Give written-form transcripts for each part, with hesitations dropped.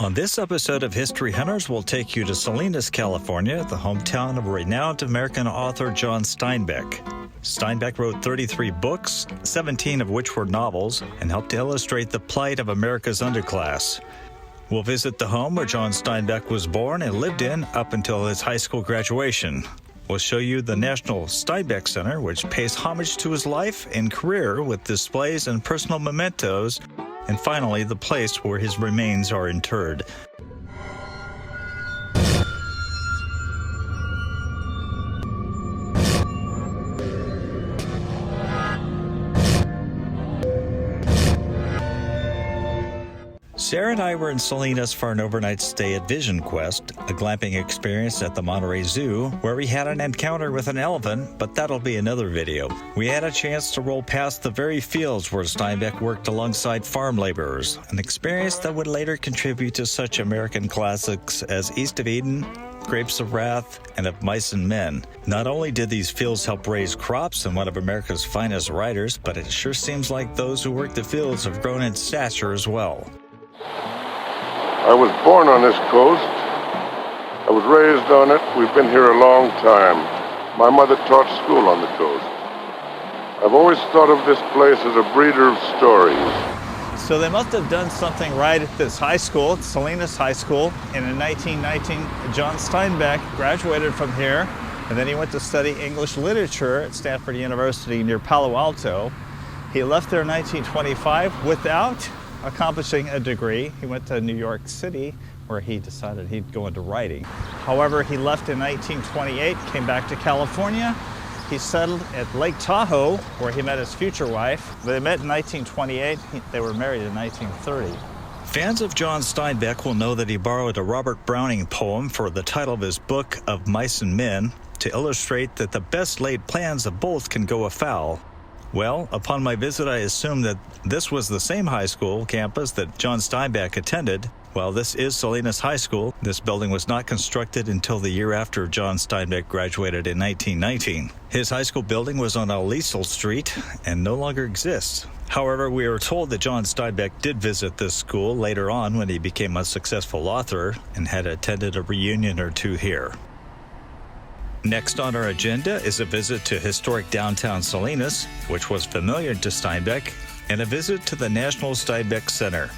On this episode of History Hunters, we'll take you to Salinas, California, the hometown of renowned American author John Steinbeck. Steinbeck wrote 33 books, 17 of which were novels, and helped to illustrate the plight of America's underclass. We'll visit the home where John Steinbeck was born and lived in up until his high school graduation. We'll show you the National Steinbeck Center, which pays homage to his life and career with displays and personal mementos, and finally, the place where his remains are interred. Sarah and I were in Salinas for an overnight stay at Vision Quest, a glamping experience at the Monterey Zoo, where we had an encounter with an elephant, but that'll be another video. We had a chance to roll past the very fields where Steinbeck worked alongside farm laborers, an experience that would later contribute to such American classics as East of Eden, Grapes of Wrath, and Of Mice and Men. Not only did these fields help raise crops and one of America's finest writers, but it sure seems like those who work the fields have grown in stature as well. I was born on this coast. I was raised on it. We've been here a long time. My mother taught school on the coast. I've always thought of this place as a breeder of stories. So they must have done something right at this high school, Salinas High School. And in 1919, John Steinbeck graduated from here, and then he went to study English literature at Stanford University near Palo Alto. He left there in 1925 without accomplishing a degree. He went to New York City, where he decided he'd go into writing. However, he left in 1928, came back to California. He settled at Lake Tahoe, where he met his future wife. They met in 1928. They were married in 1930. Fans of John Steinbeck will know that he borrowed a Robert Browning poem for the title of his book, Of Mice and Men, to illustrate that the best laid plans of both can go afoul. Well, upon my visit, I assumed that this was the same high school campus that John Steinbeck attended. While this is Salinas High School, this building was not constructed until the year after John Steinbeck graduated in 1919. His high school building was on Aliso Street and no longer exists. However, we are told that John Steinbeck did visit this school later on when he became a successful author and had attended a reunion or two here. Next on our agenda is a visit to historic downtown Salinas, which was familiar to Steinbeck, and a visit to the National Steinbeck Center.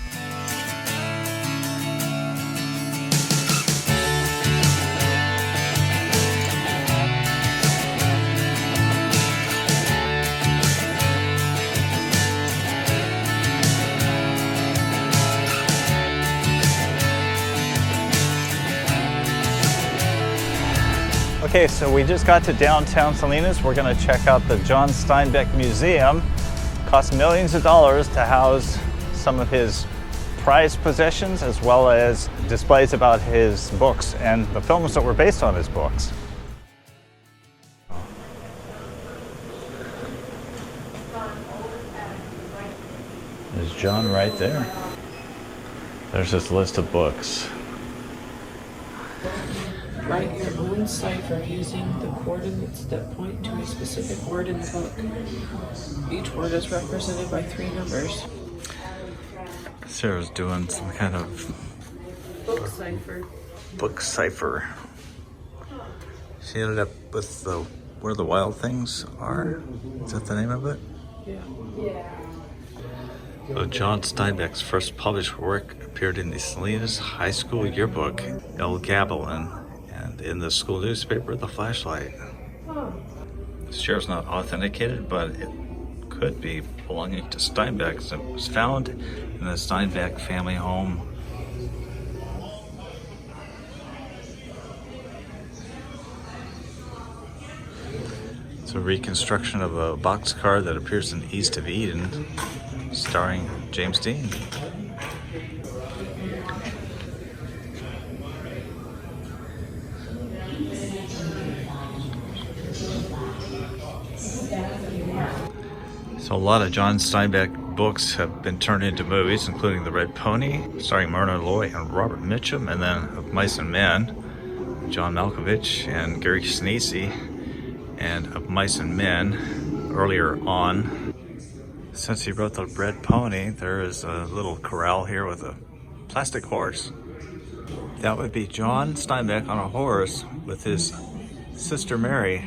Okay, so we just got to downtown Salinas. We're going to check out the John Steinbeck Museum. It costs millions of dollars to house some of his prized possessions, as well as displays about his books and the films that were based on his books. There's John right there. There's his list of books. Write your own cipher using the coordinates that point to a specific word in the book. Each word is represented by 3 numbers. Sarah's doing some kind of book cipher. She ended up with the Where the Wild Things Are. Is that the name of it? Yeah. So John Steinbeck's first published work appeared in the Salinas High School yearbook, El Gabalin, and in the school newspaper, The Flashlight. This chair's not authenticated, but it could be belonging to Steinbeck, so it was found in the Steinbeck family home. It's a reconstruction of a boxcar that appears in East of Eden, starring James Dean. So a lot of John Steinbeck books have been turned into movies, including The Red Pony, starring Myrna Loy and Robert Mitchum, and then Of Mice and Men, John Malkovich and Gary Sinise, and Of Mice and Men earlier on. Since he wrote The Red Pony, there is a little corral here with a plastic horse. That would be John Steinbeck on a horse with his sister Mary.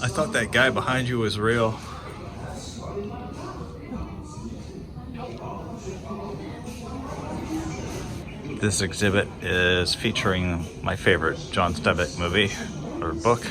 I thought that guy behind you was real. This exhibit is featuring my favorite John Steinbeck movie or book.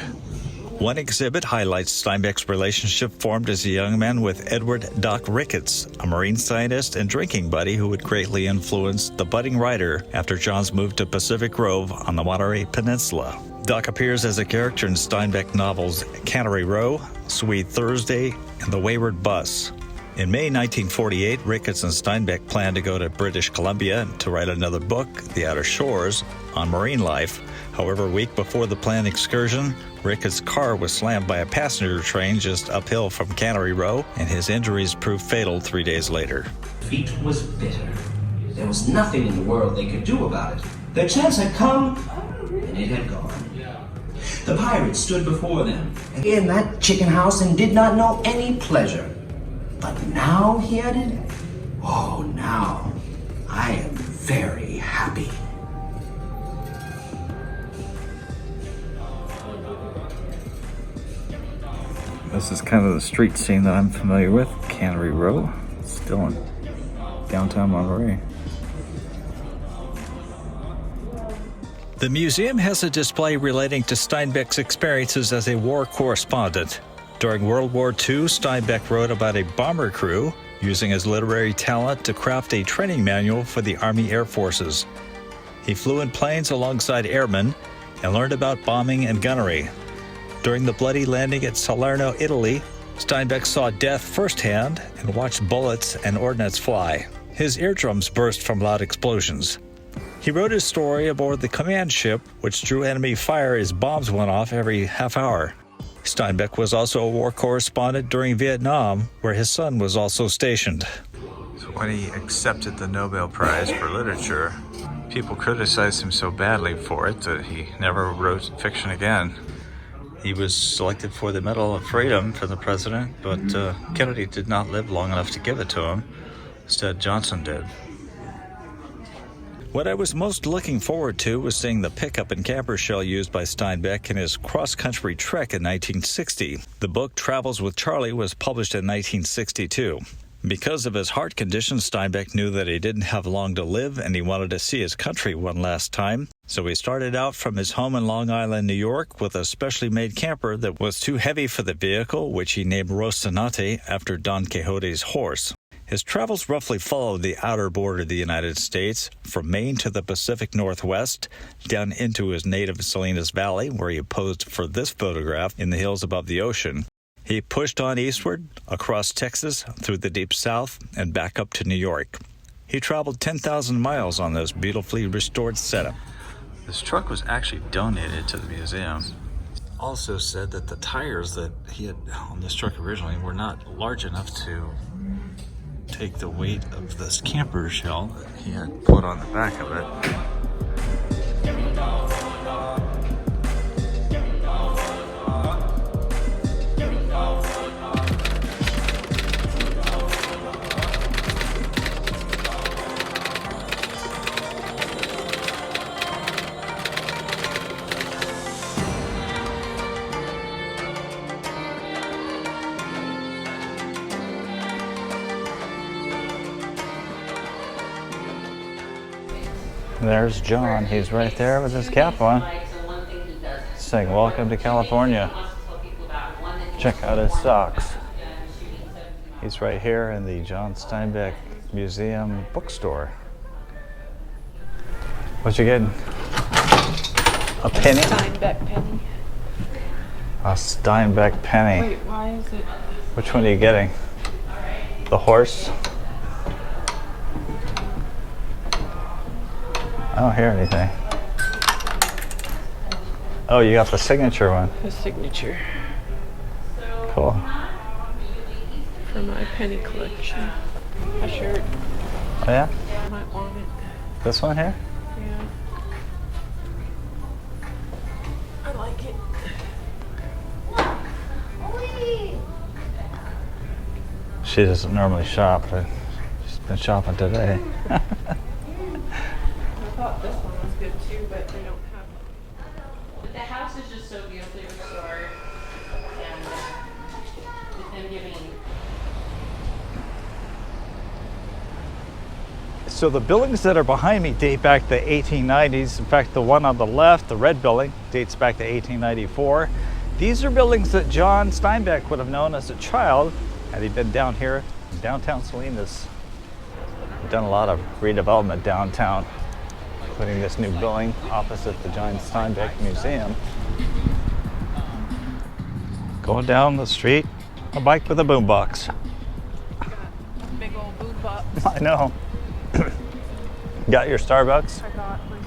One exhibit highlights Steinbeck's relationship formed as a young man with Edward Doc Ricketts, a marine scientist and drinking buddy who would greatly influence the budding writer after John's move to Pacific Grove on the Monterey Peninsula. Doc appears as a character in Steinbeck novels Cannery Row, Sweet Thursday, and The Wayward Bus. In May 1948, Ricketts and Steinbeck planned to go to British Columbia to write another book, The Outer Shores, on marine life. However, a week before the planned excursion, Ricketts' car was slammed by a passenger train just uphill from Cannery Row, and his injuries proved fatal 3 days later. Defeat was bitter. There was nothing in the world they could do about it. Their chance had come, and it had gone. The pirates stood before them in that chicken house and did not know any pleasure. But now he added, oh, now I am very happy. This is kind of the street scene that I'm familiar with, Cannery Row, still in downtown Monterey. The museum has a display relating to Steinbeck's experiences as a war correspondent. During World War II, Steinbeck wrote about a bomber crew using his literary talent to craft a training manual for the Army Air Forces. He flew in planes alongside airmen and learned about bombing and gunnery. During the bloody landing at Salerno, Italy, Steinbeck saw death firsthand and watched bullets and ordnance fly. His eardrums burst from loud explosions. He wrote his story aboard the command ship, which drew enemy fire as bombs went off every half hour. Steinbeck was also a war correspondent during Vietnam, where his son was also stationed. So when he accepted the Nobel Prize for Literature, people criticized him so badly for it that he never wrote fiction again. He was selected for the Medal of Freedom from the president, but Kennedy did not live long enough to give it to him. Instead, Johnson did. What I was most looking forward to was seeing the pickup and camper shell used by Steinbeck in his cross-country trek in 1960. The book Travels with Charley was published in 1962. Because of his heart condition, Steinbeck knew that he didn't have long to live and he wanted to see his country one last time. So he started out from his home in Long Island, New York, with a specially made camper that was too heavy for the vehicle, which he named Rocinante after Don Quixote's horse. His travels roughly followed the outer border of the United States, from Maine to the Pacific Northwest, down into his native Salinas Valley, where he posed for this photograph in the hills above the ocean. He pushed on eastward, across Texas, through the deep South, and back up to New York. He traveled 10,000 miles on this beautifully restored setup. This truck was actually donated to the museum. Also said that the tires that he had on this truck originally were not large enough to take the weight of this camper shell that he had put on the back of it. There's John. He's right there with his cap on, saying, "Welcome to California." Check out his socks. He's right here in the John Steinbeck Museum bookstore. What you getting? A penny? Steinbeck penny. A Steinbeck penny. Wait, why is it? Which one are you getting? The horse? I don't hear anything. Oh, you got the signature one. The signature Cool. for my penny collection. A shirt. Oh yeah? I might want it. This one here? Yeah. I like it. She doesn't normally shop, but she's been shopping today. thought this one was good too, but they don't have. But the house is just so beautifully restored, and with them giving. So the buildings that are behind me date back to the 1890s. In fact, the one on the left, the red building, dates back to 1894. These are buildings that John Steinbeck would have known as a child had he been down here in downtown Salinas. We've done a lot of redevelopment downtown, including this new building opposite the John Steinbeck Museum. Going down the street, a bike with a boombox. Big old boom box. I know. Got your Starbucks? I got my Starbucks.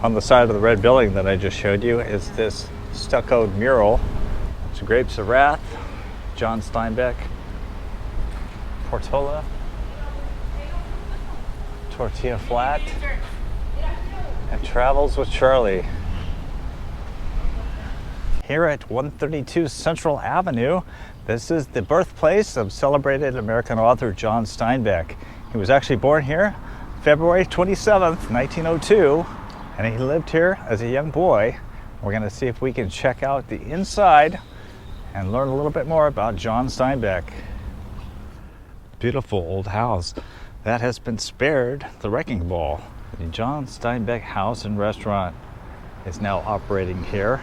On the side of the red building that I just showed you is this stuccoed mural. It's Grapes of Wrath, John Steinbeck, Portola, Tortilla Flat, and Travels with Charley. Here at 132 Central Avenue, this is the birthplace of celebrated American author John Steinbeck. He was actually born here February 27th, 1902, and he lived here as a young boy. We're going to see if we can check out the inside and learn a little bit more about John Steinbeck. Beautiful old house that has been spared the wrecking ball. The John Steinbeck House and Restaurant is now operating here.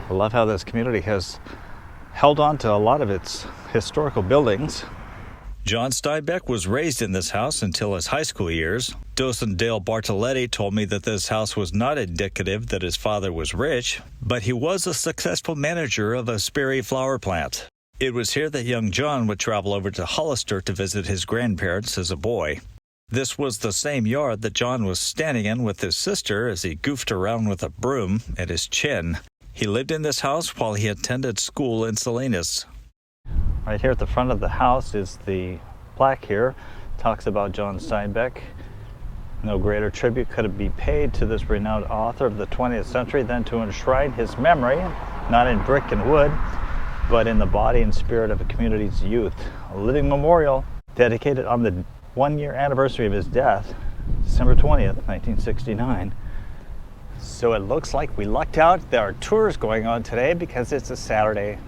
I love how this community has held on to a lot of its historical buildings. John Steinbeck was raised in this house until his high school years. Docent Dale Bartoletti told me that this house was not indicative that his father was rich, but he was a successful manager of a Sperry flower plant. It was here that young John would travel over to Hollister to visit his grandparents as a boy. This was the same yard that John was standing in with his sister as he goofed around with a broom at his chin. He lived in this house while he attended school in Salinas. Right here at the front of the house is the plaque here. Talks about John Steinbeck. No greater tribute could be paid to this renowned author of the 20th century than to enshrine his memory, not in brick and wood, but in the body and spirit of a community's youth. A living memorial dedicated on the one-year anniversary of his death, December 20th, 1969. So it looks like we lucked out. There are tours going on today because it's a Saturday.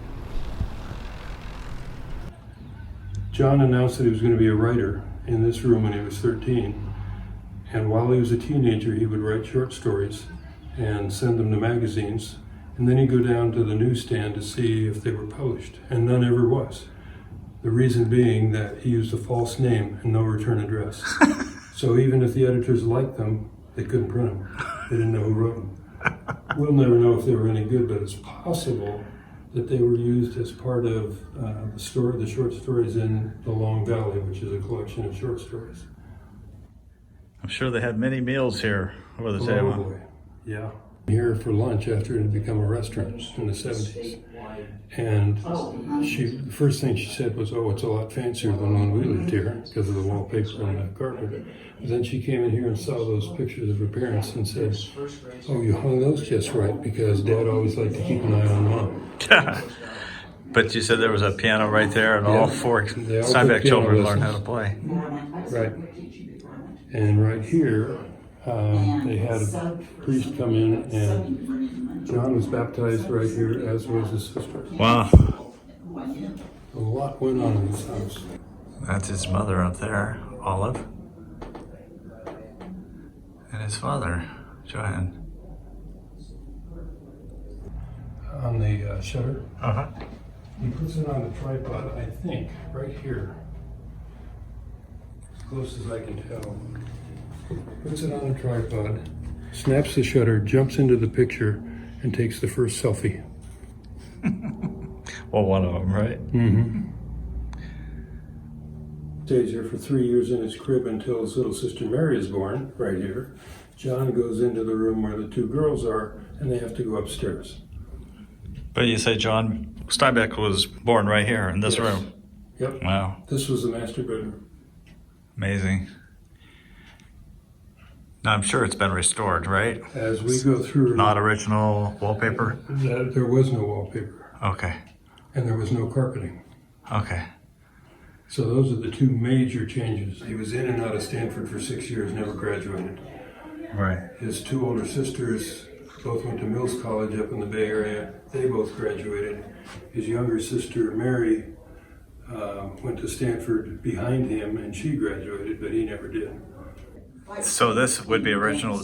John announced that he was going to be a writer in this room when he was 13. And while he was a teenager, he would write short stories and send them to magazines. And then he'd go down to the newsstand to see if they were published. And none ever was. The reason being that he used a false name and no return address. So even if the editors liked them, they couldn't print them. They didn't know who wrote them. We'll never know if they were any good, but it's possible that they were used as part of the short stories in The Long Valley, which is a collection of short stories. I'm sure they had many meals here over the Oh table. boy, yeah. Here for lunch after it had become a restaurant in the 70s. And the first thing she said was, "Oh, it's a lot fancier than when we lived here because of the wallpaper and the carpet." But then she came in here and saw those pictures of her parents and said, "Oh, you hung those just right because Dad always liked to keep an eye on Mom." But you said there was a piano right there, and Yeah. all four They all took Steinbeck piano children learned how to lessons. play. Right. And right here, they had a priest come in, and John was baptized right here, as was his sister. Wow. A lot went on in this house. That's his mother up there, Olive. And his father, Joanne. On the shutter, Uh-huh. he puts it on the tripod, I think, right here. As close as I can tell. Puts it on the tripod, snaps the shutter, jumps into the picture, and takes the first selfie. Well, one of them, right? Stays here for 3 years in his crib until his little sister Mary is born, right here. John goes into the room where the two girls are, and they have to go upstairs. But you say John Steinbeck was born right here in this Yes. room. Yep. Wow. This was the master bedroom. Amazing. Now, I'm sure it's been restored, right? As we go through, Not original wallpaper? there was no wallpaper, Okay. and there was no carpeting. Okay. So those are the two major changes. He was in and out of Stanford for 6 years, never graduated. Right. His two older sisters both went to Mills College up in the Bay Area. They both graduated. His younger sister, Mary, went to Stanford behind him, and she graduated, but he never did. So this would be original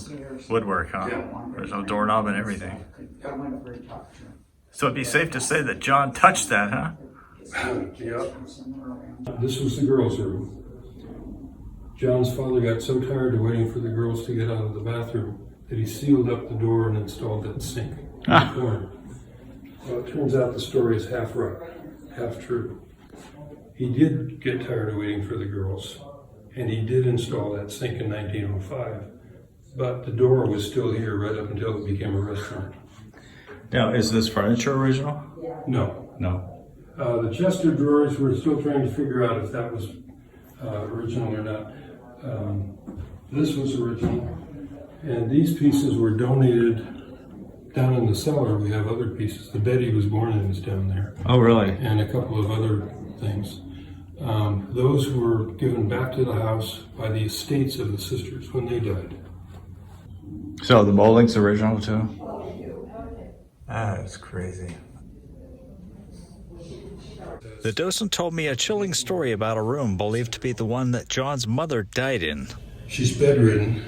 woodwork, huh? Yeah. Original doorknob and everything. So it'd be safe to say that John touched that, huh? Yep. This was the girls' room. John's father got so tired of waiting for the girls to get out of the bathroom that he sealed up the door and installed that sink in the corner. Well, it turns out the story is half right, half true. He did get tired of waiting for the girls, and he did install that sink in 1905, but the door was still here right up until it became a restaurant. Now, is this furniture original? No. No. The Chester drawers, we're still trying to figure out if that was original or not. This was original, and these pieces were donated down in the cellar. We have other pieces. The bed he was born in is down there. Oh, really? And a couple of other things. Those were given back to the house by the estates of the sisters when they died. So the molding's original too? That's crazy. The docent told me a chilling story about a room believed to be the one that John's mother died in. She's bedridden,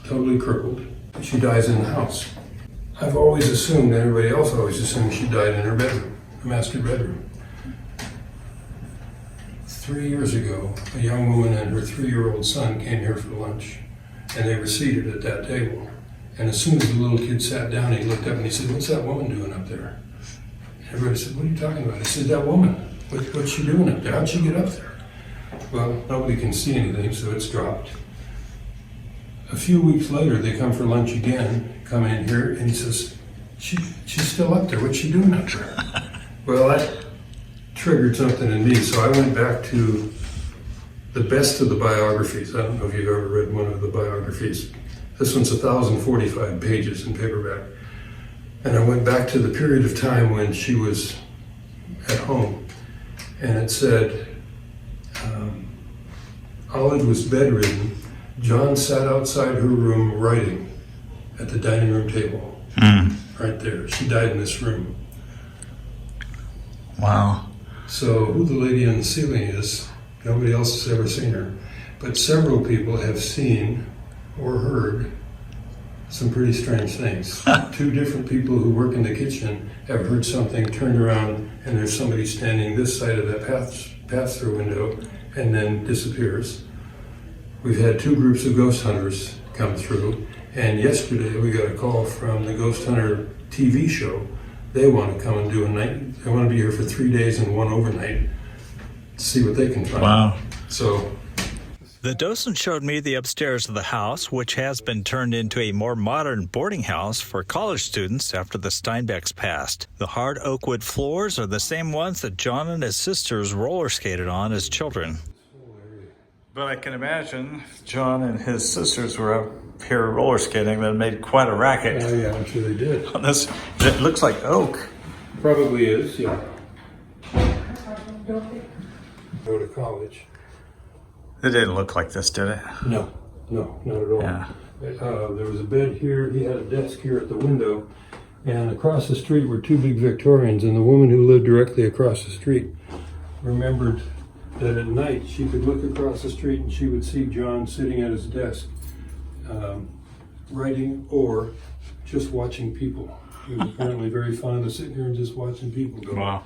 totally crippled. She dies in the house. I've always assumed, and everybody else always assumed, she died in her bedroom, the master bedroom. 3 years ago, a young woman and her 3-year-old son came here for lunch, and they were seated at that table. And as soon as the little kid sat down, he looked up and he said, "What's that woman doing up there?" Everybody said, "What are you talking about?" He said, "That woman. What's she doing up there? How'd she get up there?" Well, nobody can see anything, so it's dropped. A few weeks later, they come for lunch again, come in here, and he says, she's still up there. What's she doing up there?" Well, that triggered something in me, so I went back to the best of the biographies. I don't know if you've ever read one of the biographies. This one's 1,045 pages in paperback. And I went back to the period of time when she was at home, and it said, Olive was bedridden. John sat outside her room writing at the dining room table, right there. She died in this room. Wow. So who the lady on the ceiling is, nobody else has ever seen her. But several people have seen or heard some pretty strange things. 2 different people who work in the kitchen have heard something, turned around, and there's somebody standing this side of that pass-through window and then disappears. We've had 2 groups of ghost hunters come through, and yesterday we got a call from the Ghost Hunter TV show. They want to come and do a night. They want to be here for 3 days and 1 overnight to see what they can find. Wow. So the docent showed me the upstairs of the house, which has been turned into a more modern boarding house for college students after the Steinbecks passed. The hard oak wood floors are the same ones that John and his sisters roller skated on as children. But I can imagine John and his sisters were up here roller skating that made quite a racket. oh yeah, I'm sure they did. On this, it looks like oak. Probably is, yeah. Go to college. It didn't look like this, did it? No, not at all. Yeah. There was a bed here. He had a desk here at the window, and across the street were 2 big Victorians, and the woman who lived directly across the street remembered that at night she could look across the street and she would see John sitting at his desk writing or just watching people. He was apparently very fond of sitting here and just watching people go. Wow.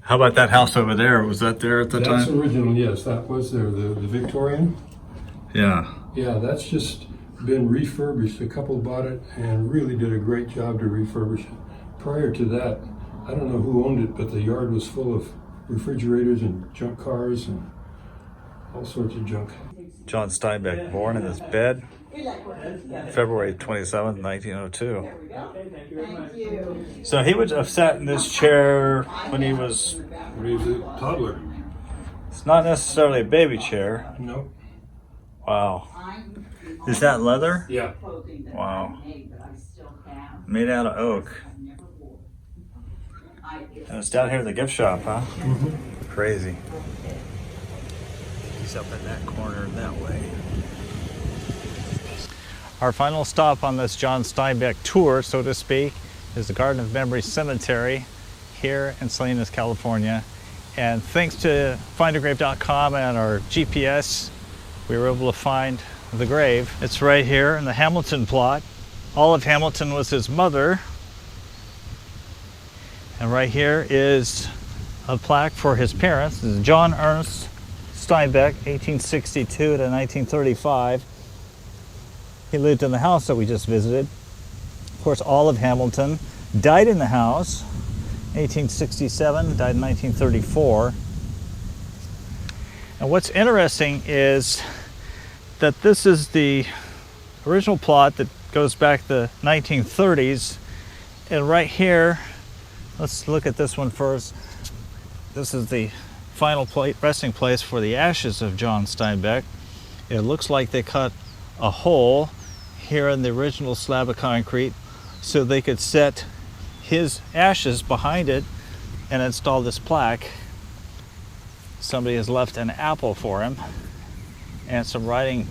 How about that house over there? Was that there at the time? That's original, yes, that was there, the Victorian. Yeah. Yeah, that's just been refurbished. A couple bought it and really did a great job to refurbish it. Prior to that, I don't know who owned it, but the yard was full of refrigerators and junk cars and all sorts of junk. John Steinbeck, born in his bed, February 27th, 1902. So he would have sat in this chair when he was... When he was a toddler. It's not necessarily a baby chair. No. Wow. Is that leather? Yeah. Wow. Made out of oak. And it's down here at the gift shop, huh? Mm-hmm. Crazy. He's up in that corner that way. Our final stop on this John Steinbeck tour, so to speak, is the Garden of Memory Cemetery here in Salinas, California. And thanks to findagrave.com and our GPS, we were able to find the grave. It's right here in the Hamilton plot. Olive Hamilton was his mother. And right here is a plaque for his parents. This is John Ernest Steinbeck, 1862 to 1935. He lived in the house that we just visited. Of course, Olive Hamilton died in the house, 1867, died in 1934. And what's interesting is that this is the original plot that goes back to the 1930s. And right here, let's look at this one first. This is the final resting place for the ashes of John Steinbeck. It looks like they cut a hole here in the original slab of concrete so they could set his ashes behind it and install this plaque. Somebody has left an apple for him and some writing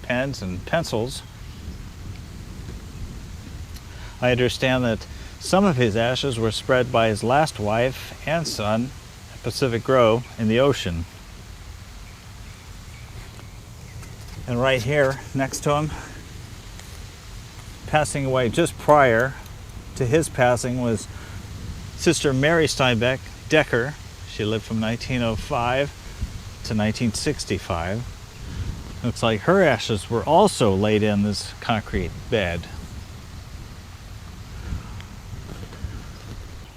pens and pencils. I understand that some of his ashes were spread by his last wife and son at Pacific Grove in the ocean. And right here next to him, passing away just prior to his passing, was Sister Mary Steinbeck Decker. She lived from 1905 to 1965. Looks like her ashes were also laid in this concrete bed.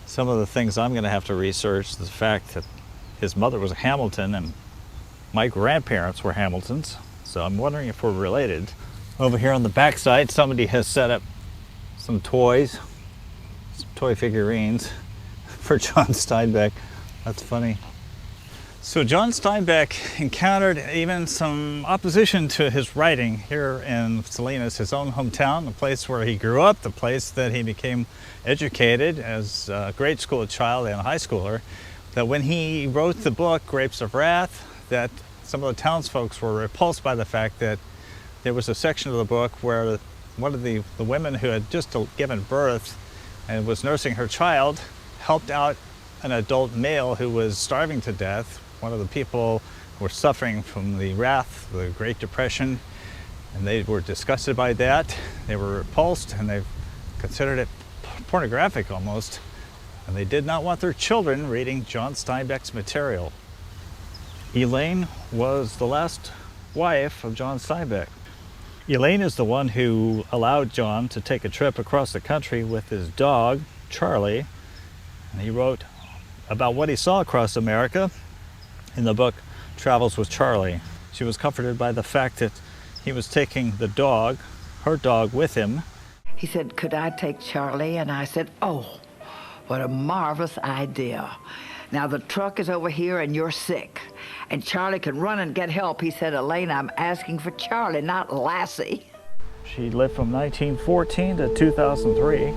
Some of the things I'm going to have to research, the fact that his mother was a Hamilton and my grandparents were Hamiltons, so I'm wondering if we're related. Over here on the back side, somebody has set up some toys, some toy figurines for John Steinbeck. That's funny. So John Steinbeck encountered even some opposition to his writing here in Salinas, his own hometown, the place where he grew up, the place that he became educated as a grade school child and a high schooler. That when he wrote the book, Grapes of Wrath, that some of the townsfolk were repulsed by the fact that there was a section of the book where one of the women who had just given birth and was nursing her child helped out an adult male who was starving to death. One of the people who were suffering from the wrath, the Great Depression, and they were disgusted by that. They were repulsed and they considered it pornographic almost, and they did not want their children reading John Steinbeck's material. Elaine was the last wife of John Steinbeck. Elaine is the one who allowed John to take a trip across the country with his dog, Charley, and he wrote about what he saw across America in the book Travels with Charley. She was comforted by the fact that he was taking the dog, her dog, with him. He said, "Could I take Charley?" And I said, "Oh, what a marvelous idea. Now the truck is over here and you're sick. And Charley can run and get help." He said, "Elaine, I'm asking for Charley, not Lassie." She lived from 1914 to 2003.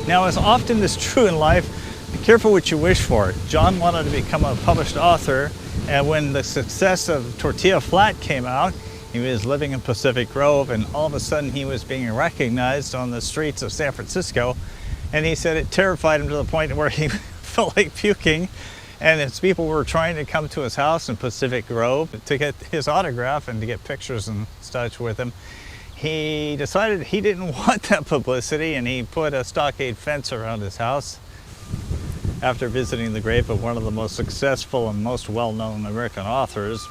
Now, as often is true in life, be careful what you wish for. John wanted to become a published author, and when the success of Tortilla Flat came out, he was living in Pacific Grove, and all of a sudden he was being recognized on the streets of San Francisco, and he said it terrified him to the point where he felt like puking, and his people were trying to come to his house in Pacific Grove to get his autograph and to get pictures and such with him. He decided he didn't want that publicity, and he put a stockade fence around his house after visiting the grave of one of the most successful and most well-known American authors,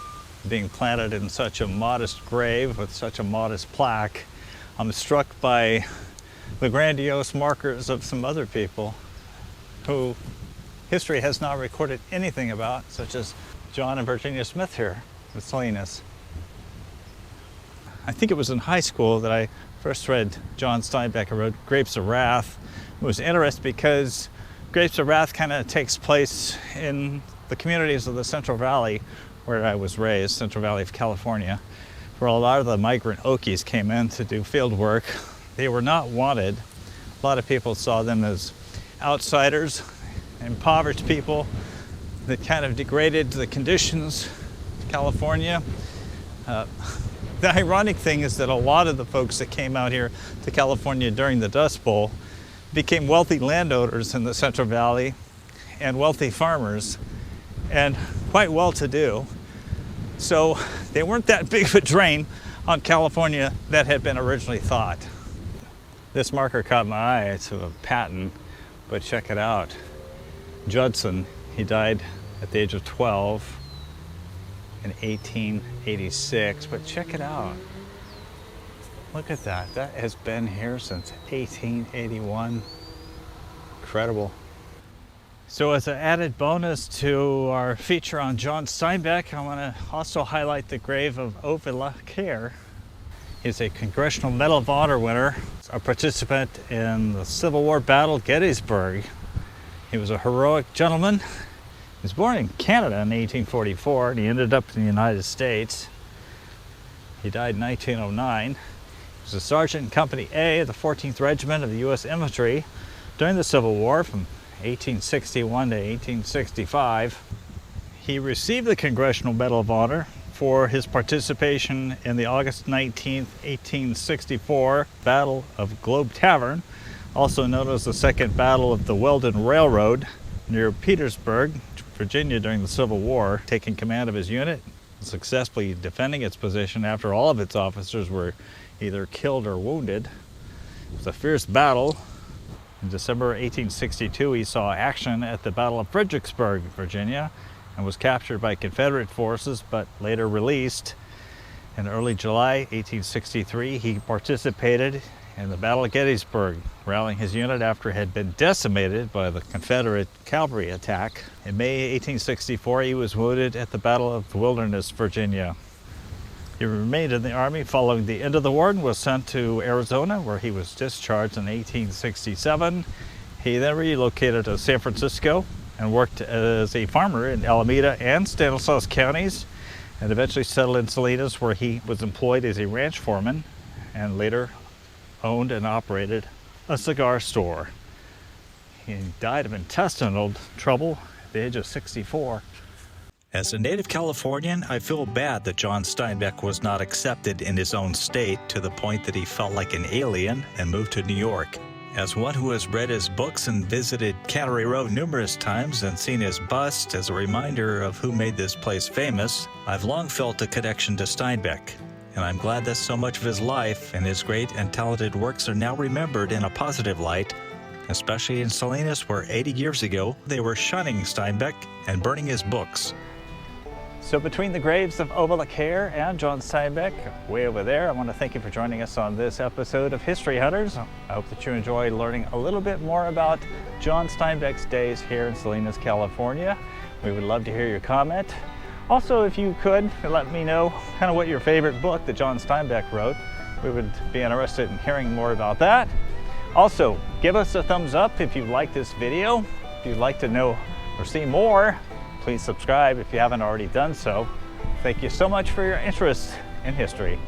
being planted in such a modest grave with such a modest plaque. I'm struck by the grandiose markers of some other people who history has not recorded anything about, such as John and Virginia Smith here in Salinas. I think it was in high school that I first read John Steinbeck. I wrote Grapes of Wrath. It was interesting because Grapes of Wrath kind of takes place in the communities of the Central Valley where I was raised, Central Valley of California, where a lot of the migrant Okies came in to do field work. They were not wanted. A lot of people saw them as outsiders, impoverished people that kind of degraded the conditions of California. The ironic thing is that a lot of the folks that came out here to California during the Dust Bowl became wealthy landowners in the Central Valley and wealthy farmers and quite well-to-do. So they weren't that big of a drain on California that had been originally thought. This marker caught my eye. It's a patent, but check it out. Judson, he died at the age of 12 in 1886, but check it out. Look at that. That has been here since 1881. Incredible. So as an added bonus to our feature on John Steinbeck, I want to also highlight the grave of Ove Laqueur. He's a Congressional Medal of Honor winner, a participant in the Civil War battle Gettysburg. He was a heroic gentleman. He was born in Canada in 1844, and he ended up in the United States. He died in 1909. He was a sergeant in Company A of the 14th Regiment of the U.S. Infantry during the Civil War from 1861 to 1865. He received the Congressional Medal of Honor for his participation in the August 19, 1864 Battle of Globe Tavern, also known as the Second Battle of the Weldon Railroad near Petersburg, Virginia during the Civil War, taking command of his unit, successfully defending its position after all of its officers were either killed or wounded. It was a fierce battle. In December 1862, he saw action at the Battle of Fredericksburg, Virginia, and was captured by Confederate forces, but later released. In early July 1863, he participated in the Battle of Gettysburg, rallying his unit after it had been decimated by the Confederate cavalry attack. In May 1864, he was wounded at the Battle of Wilderness, Virginia. He remained in the Army following the end of the war and was sent to Arizona, where he was discharged in 1867. He then relocated to San Francisco and worked as a farmer in Alameda and Stanislaus counties, and eventually settled in Salinas, where he was employed as a ranch foreman and later owned and operated a cigar store. He died of intestinal trouble at the age of 64. As a native Californian, I feel bad that John Steinbeck was not accepted in his own state to the point that he felt like an alien and moved to New York. As one who has read his books and visited Cannery Row numerous times and seen his bust as a reminder of who made this place famous, I've long felt a connection to Steinbeck. And I'm glad that so much of his life and his great and talented works are now remembered in a positive light, especially in Salinas, where 80 years ago they were shunning Steinbeck and burning his books. So between the graves of Ove Laqueur and John Steinbeck, way over there, I want to thank you for joining us on this episode of History Hunters. I hope that you enjoyed learning a little bit more about John Steinbeck's days here in Salinas, California. We would love to hear your comment. Also, if you could, let me know kind of what your favorite book that John Steinbeck wrote. We would be interested in hearing more about that. Also, give us a thumbs up if you like this video. If you'd like to know or see more, please subscribe if you haven't already done so. Thank you so much for your interest in history.